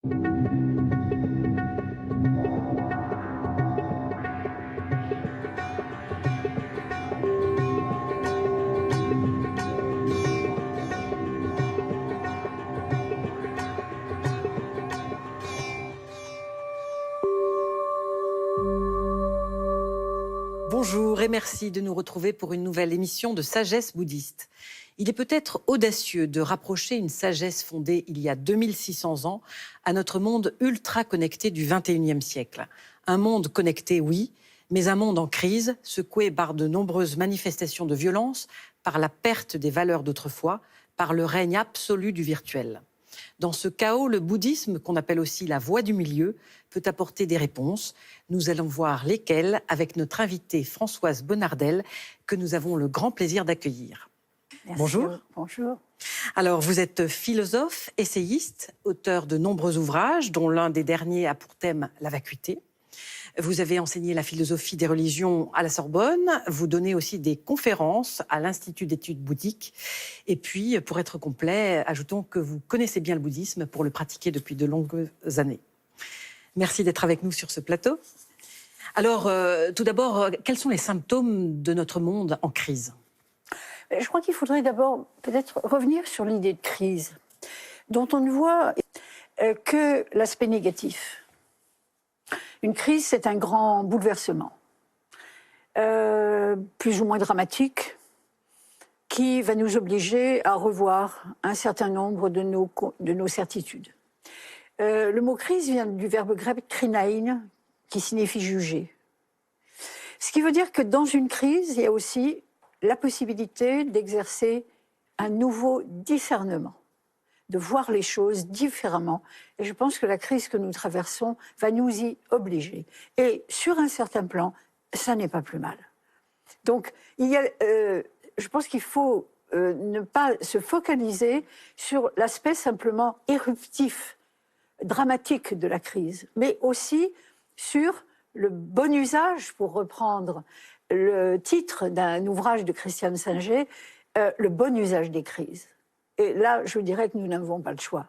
Bonjour et merci de nous retrouver pour une nouvelle émission de Sagesse bouddhiste. Il est peut-être audacieux de rapprocher une sagesse fondée il y a 2600 ans à notre monde ultra connecté du 21e siècle. Un monde connecté, oui, mais un monde en crise, secoué par de nombreuses manifestations de violence, par la perte des valeurs d'autrefois, par le règne absolu du virtuel. Dans ce chaos, le bouddhisme, qu'on appelle aussi la voie du milieu, peut apporter des réponses. Nous allons voir lesquelles avec notre invitée Françoise Bonnardel, que nous avons le grand plaisir d'accueillir. Bonjour. Bonjour. Alors, vous êtes philosophe, essayiste, auteur de nombreux ouvrages, dont l'un des derniers a pour thème la vacuité. Vous avez enseigné la philosophie des religions à la Sorbonne. Vous donnez aussi des conférences à l'Institut d'études bouddhiques. Et puis, pour être complet, ajoutons que vous connaissez bien le bouddhisme pour le pratiquer depuis de longues années. Merci d'être avec nous sur ce plateau. Alors, tout d'abord, quels sont les symptômes de notre monde en crise ? Je crois qu'il faudrait d'abord peut-être revenir sur l'idée de crise, dont on ne voit que l'aspect négatif. Une crise, c'est un grand bouleversement, plus ou moins dramatique, qui va nous obliger à revoir un certain nombre de nos certitudes. Le mot crise vient du verbe grec krinaïn, qui signifie juger. Ce qui veut dire que dans une crise, il y a aussi la possibilité d'exercer un nouveau discernement, de voir les choses différemment. Et je pense que la crise que nous traversons va nous y obliger. Et sur un certain plan, ça n'est pas plus mal. Donc, je pense qu'il faut ne pas se focaliser sur l'aspect simplement éruptif, dramatique de la crise, mais aussi sur le bon usage, pour reprendre le titre d'un ouvrage de Christiane Singer, le bon usage des crises. Et là, je dirais que nous n'avons pas le choix.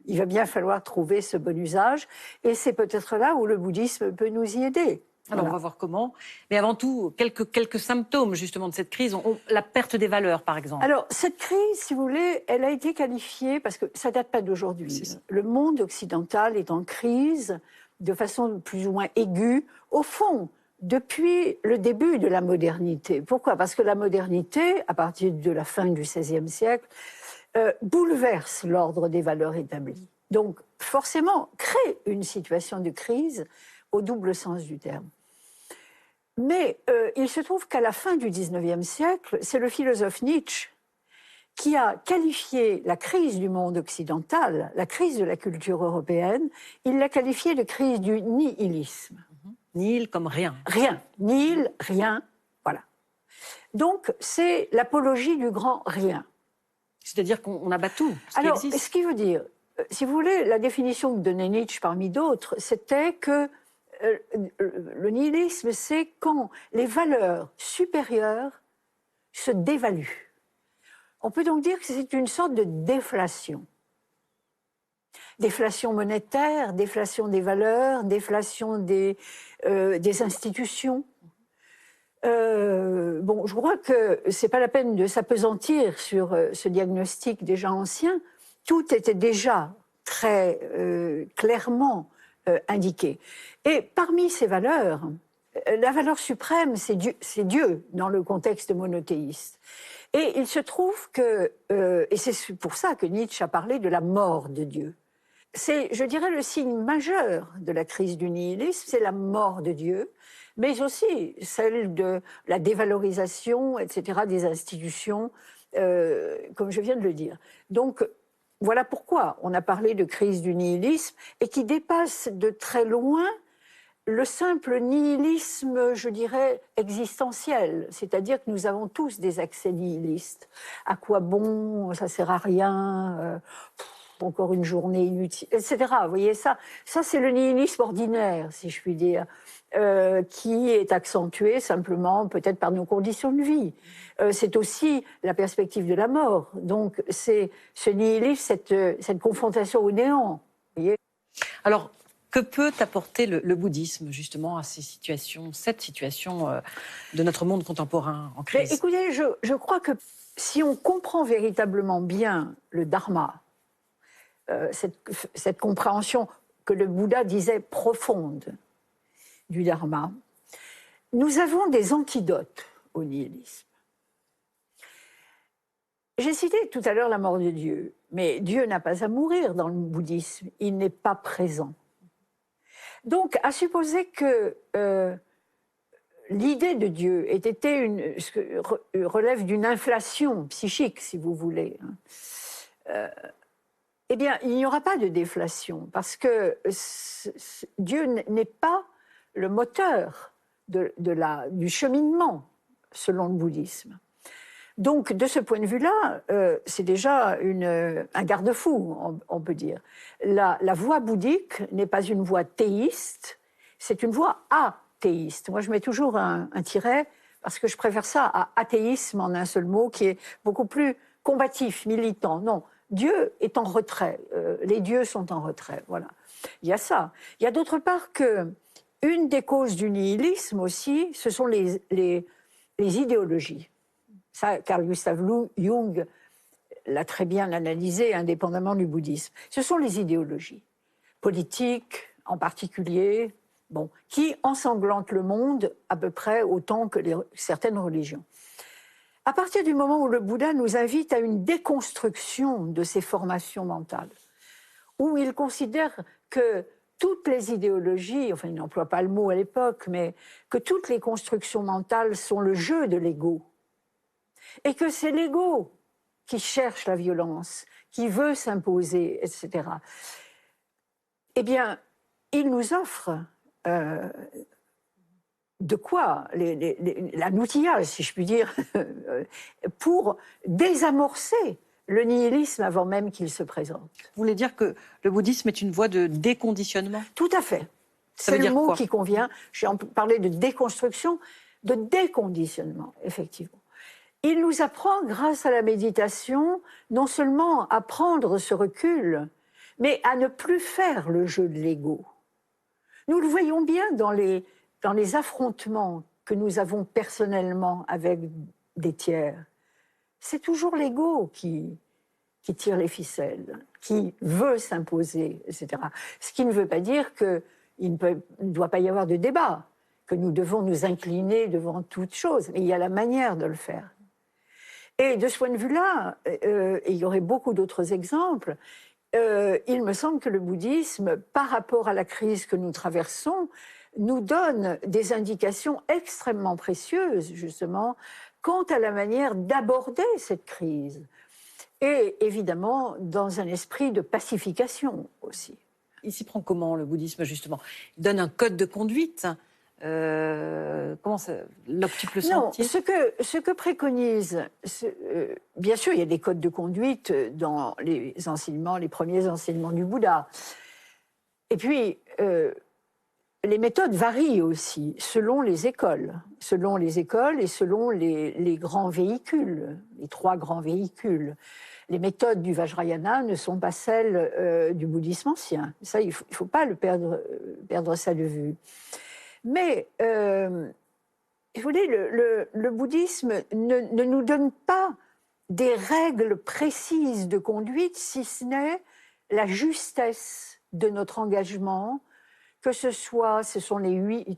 Il va bien falloir trouver ce bon usage, et c'est peut-être là où le bouddhisme peut nous y aider. Alors, on va voir comment. Mais avant tout, quelques symptômes justement de cette crise. La perte des valeurs, par exemple. Alors, cette crise, si vous voulez, elle a été qualifiée, parce que ça ne date pas d'aujourd'hui. Le monde occidental est en crise de façon plus ou moins aiguë, au fond, depuis le début de la modernité. Pourquoi ? Parce que la modernité, à partir de la fin du XVIe siècle, bouleverse l'ordre des valeurs établies. Donc, forcément, crée une situation de crise au double sens du terme. Mais il se trouve qu'à la fin du XIXe siècle, c'est le philosophe Nietzsche qui a qualifié la crise du monde occidental, la crise de la culture européenne, il l'a qualifiée de crise du nihilisme. Nihil comme rien. Rien. Nihil, rien, voilà. Donc, c'est l'apologie du grand rien. C'est-à-dire qu'on abat tout ce Alors, qui existe. ce qui veut dire, si vous voulez, la définition que donnait Nietzsche parmi d'autres, c'était que le nihilisme, c'est quand les valeurs supérieures se dévaluent. On peut donc dire que c'est une sorte de déflation. Déflation monétaire, déflation des valeurs, déflation des institutions. Bon, je crois que c'est pas la peine de s'appesantir sur ce diagnostic déjà ancien. Tout était déjà très clairement indiqué. Et parmi ces valeurs, la valeur suprême, c'est Dieu dans le contexte monothéiste. Et il se trouve que, et c'est pour ça que Nietzsche a parlé de la mort de Dieu. C'est, je dirais, le signe majeur de la crise du nihilisme, c'est la mort de Dieu, mais aussi celle de la dévalorisation, etc., des institutions, comme je viens de le dire. Donc, voilà pourquoi on a parlé de crise du nihilisme, et qui dépasse de très loin le simple nihilisme, je dirais, existentiel. C'est-à-dire que nous avons tous des accès nihilistes. À quoi bon ? Ça sert à rien. Encore une journée inutile, etc. Vous voyez ça ? Ça, c'est le nihilisme ordinaire, si je puis dire, qui est accentué simplement peut-être par nos conditions de vie. C'est aussi la perspective de la mort. Donc, c'est ce nihilisme, cette confrontation au néant. Vous voyez ? Alors, que peut apporter le bouddhisme, justement, à cette situation de notre monde contemporain en crise? Mais écoutez, je crois que si on comprend véritablement bien le dharma, cette compréhension que le Bouddha disait profonde du dharma, nous avons des antidotes au nihilisme. J'ai cité tout à l'heure la mort de Dieu, mais Dieu n'a pas à mourir dans le bouddhisme, il n'est pas présent. Donc, à supposer que l'idée de Dieu ait été relève d'une inflation psychique, si vous voulez, eh bien, il n'y aura pas de déflation, parce que Dieu n'est pas le moteur du cheminement, selon le bouddhisme. Donc, de ce point de vue-là, c'est déjà un garde-fou, on peut dire. La voie bouddhique n'est pas une voie théiste, c'est une voie athéiste. Moi, je mets toujours un tiret, parce que je préfère ça à athéisme en un seul mot, qui est beaucoup plus combatif, militant. Non, Dieu est en retrait, les dieux sont en retrait, voilà. Il y a ça. Il y a d'autre part qu'une des causes du nihilisme aussi, ce sont les idéologies. Ça, Carl Gustav Jung l'a très bien analysé, indépendamment du bouddhisme. Ce sont les idéologies, politiques en particulier, qui ensanglantent le monde à peu près autant que certaines religions. À partir du moment où le Bouddha nous invite à une déconstruction de ces formations mentales, où il considère que toutes les idéologies, enfin il n'emploie pas le mot à l'époque, mais que toutes les constructions mentales sont le jeu de l'ego, et que c'est l'ego qui cherche la violence, qui veut s'imposer, etc. Eh bien, il nous offre de quoi un outillage, si je puis dire, pour désamorcer le nihilisme avant même qu'il se présente. Vous voulez dire que le bouddhisme est une voie de déconditionnement? Tout à fait. C'est le mot qui convient. J'ai parlé de déconstruction, de déconditionnement, effectivement. Il nous apprend, grâce à la méditation, non seulement à prendre ce recul, mais à ne plus faire le jeu de l'ego. Nous le voyons bien dans les affrontements que nous avons personnellement avec des tiers. C'est toujours l'ego qui tire les ficelles, qui veut s'imposer, etc. Ce qui ne veut pas dire qu'il ne doit pas y avoir de débat, que nous devons nous incliner devant toute chose, mais il y a la manière de le faire. Et de ce point de vue-là, et il y aurait beaucoup d'autres exemples, il me semble que le bouddhisme, par rapport à la crise que nous traversons, nous donne des indications extrêmement précieuses, justement, quant à la manière d'aborder cette crise. Et évidemment, dans un esprit de pacification aussi. Il s'y prend comment, le bouddhisme, justement? Il donne un code de conduite. Comment l'octuple sentier? Non, ce que préconise, bien sûr, il y a des codes de conduite dans les premiers enseignements du Bouddha. Et puis, les méthodes varient aussi selon les écoles et selon les grands véhicules, les trois grands véhicules. Les méthodes du Vajrayana ne sont pas celles du bouddhisme ancien. Ça, il ne faut pas perdre ça de vue. Mais, vous voyez, le bouddhisme ne nous donne pas des règles précises de conduite, si ce n'est la justesse de notre engagement, que ce sont les huit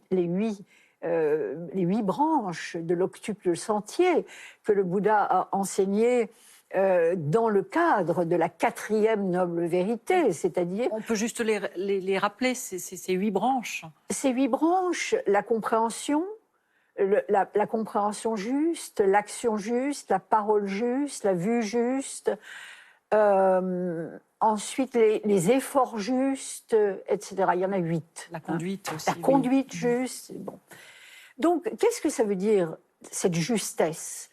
branches de l'octuple sentier que le Bouddha a enseigné dans le cadre de la 4e noble vérité, c'est-à-dire... On peut juste les rappeler, ces 8 branches. Ces 8 branches, la compréhension, la compréhension juste, l'action juste, la parole juste, la vue juste, ensuite les efforts justes, etc. Il y en a 8. La conduite aussi. La conduite juste. Bon. Donc, qu'est-ce que ça veut dire, cette justesse?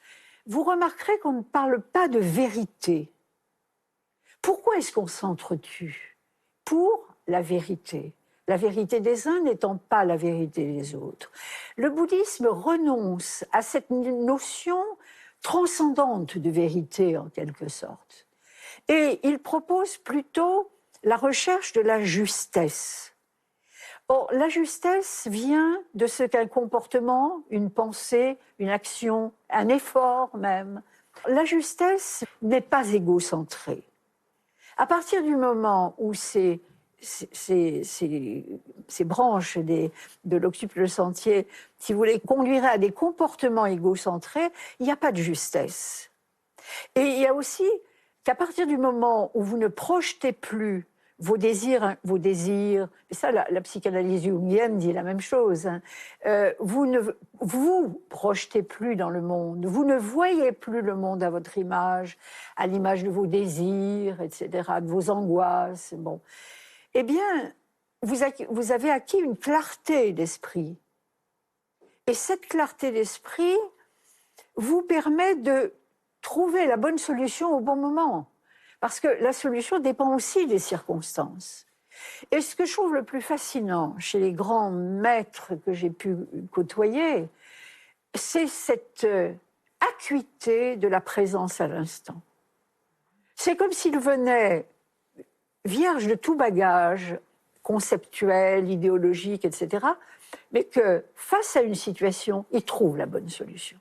Vous remarquerez qu'on ne parle pas de vérité. Pourquoi est-ce qu'on s'entretue? Pour la vérité. La vérité des uns n'étant pas la vérité des autres. Le bouddhisme renonce à cette notion transcendante de vérité, en quelque sorte. Et il propose plutôt la recherche de la justesse. Or, la justesse vient de ce qu'un comportement, une pensée, une action, un effort même. La justesse n'est pas égocentrée. À partir du moment où ces branches de l'octuple sentier, si vous voulez, conduiraient à des comportements égocentrés, il n'y a pas de justesse. Et il y a aussi qu'à partir du moment où vous ne projetez plus vos désirs, et ça la psychanalyse jungienne dit la même chose, vous ne vous projetez plus dans le monde, vous ne voyez plus le monde à votre image, à l'image de vos désirs, etc., de vos angoisses, bon. Eh bien, vous avez acquis une clarté d'esprit. Et cette clarté d'esprit vous permet de trouver la bonne solution au bon moment. Parce que la solution dépend aussi des circonstances. Et ce que je trouve le plus fascinant chez les grands maîtres que j'ai pu côtoyer, c'est cette acuité de la présence à l'instant. C'est comme s'ils venaient vierges de tout bagage conceptuel, idéologique, etc., mais que face à une situation, ils trouvent la bonne solution.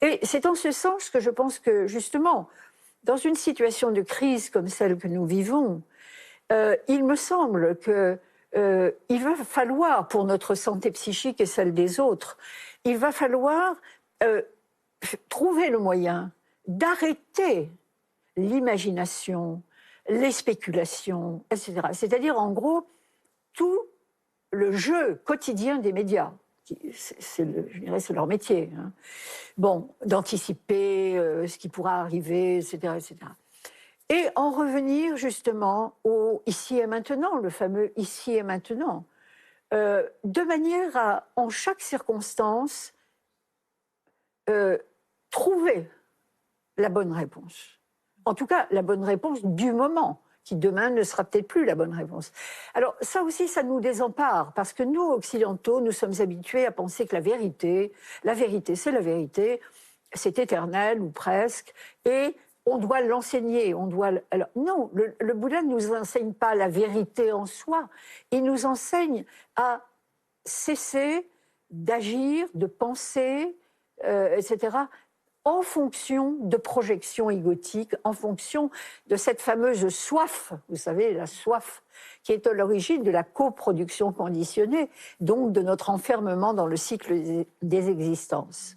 Et c'est en ce sens que je pense que, justement, dans une situation de crise comme celle que nous vivons, il me semble qu'il va falloir, pour notre santé psychique et celle des autres, il va falloir trouver le moyen d'arrêter l'imagination, les spéculations, etc. C'est-à-dire, en gros, tout le jeu quotidien des médias. Je dirais, c'est leur métier. Hein. Bon, d'anticiper ce qui pourra arriver, etc., etc. Et en revenir justement au ici et maintenant, le fameux ici et maintenant, de manière à, en chaque circonstance, trouver la bonne réponse. En tout cas, la bonne réponse du moment, qui demain ne sera peut-être plus la bonne réponse. Alors ça aussi, ça nous désempare, parce que nous, occidentaux, nous sommes habitués à penser que la vérité, c'est la vérité, c'est éternel ou presque, et on doit l'enseigner. Alors, non, le Bouddha ne nous enseigne pas la vérité en soi, il nous enseigne à cesser d'agir, de penser, etc., en fonction de projections égotiques, en fonction de cette fameuse soif, vous savez, la soif qui est à l'origine de la coproduction conditionnée, donc de notre enfermement dans le cycle des existences.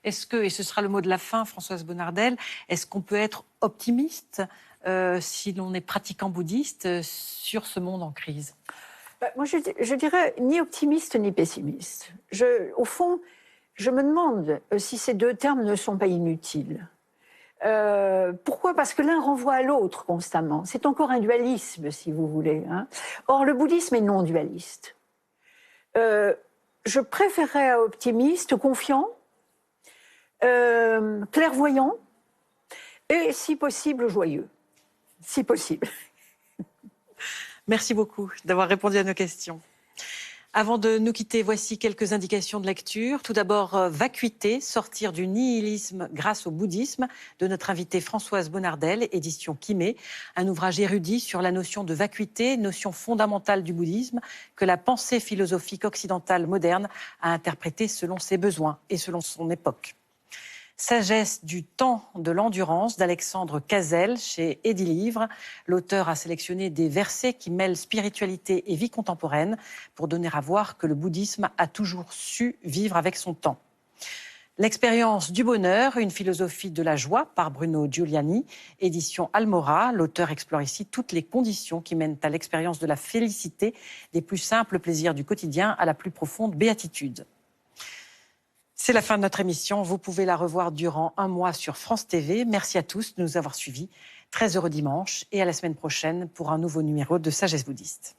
Est-ce que, et ce sera le mot de la fin, Françoise Bonnardel, est-ce qu'on peut être optimiste si l'on est pratiquant bouddhiste sur ce monde en crise ? Moi, je dirais ni optimiste ni pessimiste. Au fond, je me demande si ces deux termes ne sont pas inutiles. Pourquoi ? Parce que l'un renvoie à l'autre constamment. C'est encore un dualisme, si vous voulez. Hein. Or, le bouddhisme est non dualiste. Je préférerais à optimiste, confiant, clairvoyant et, si possible, joyeux. Si possible. Merci beaucoup d'avoir répondu à nos questions. Avant de nous quitter, voici quelques indications de lecture. Tout d'abord, Vacuité, sortir du nihilisme grâce au bouddhisme, de notre invitée Françoise Bonnardel, édition Kimé. Un ouvrage érudit sur la notion de vacuité, notion fondamentale du bouddhisme, que la pensée philosophique occidentale moderne a interprétée selon ses besoins et selon son époque. Sagesse du temps de l'endurance d'Alexandre Cazel chez Edilivre. L'auteur a sélectionné des versets qui mêlent spiritualité et vie contemporaine pour donner à voir que le bouddhisme a toujours su vivre avec son temps. L'expérience du bonheur, une philosophie de la joie par Bruno Giuliani, édition Almora. L'auteur explore ici toutes les conditions qui mènent à l'expérience de la félicité, des plus simples plaisirs du quotidien à la plus profonde béatitude. C'est la fin de notre émission. Vous pouvez la revoir durant un mois sur France TV. Merci à tous de nous avoir suivis. Très heureux dimanche et à la semaine prochaine pour un nouveau numéro de Sagesse bouddhiste.